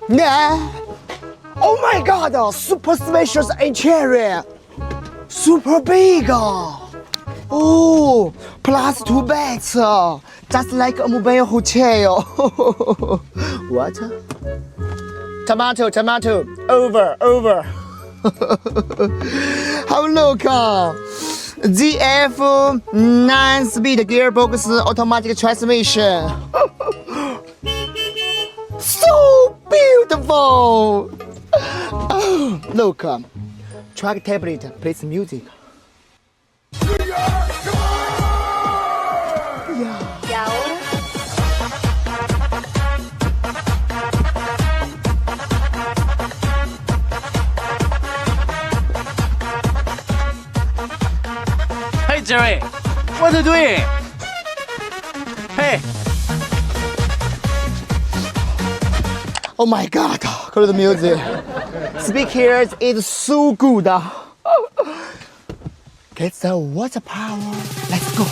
Yeah. Oh my God, super spacious interior. Super big. Oh, plus 2 beds. Just like a mobile hotel. What? Tomato. Over. Have a look. ZF 9-speed gearbox automatic transmission. So beautiful. Oh, look. Track tablet plays music. Hey Jerry, what are you doing? Hey. Oh my God, go to the music. Speaker is so good. Get the water power. Let's go.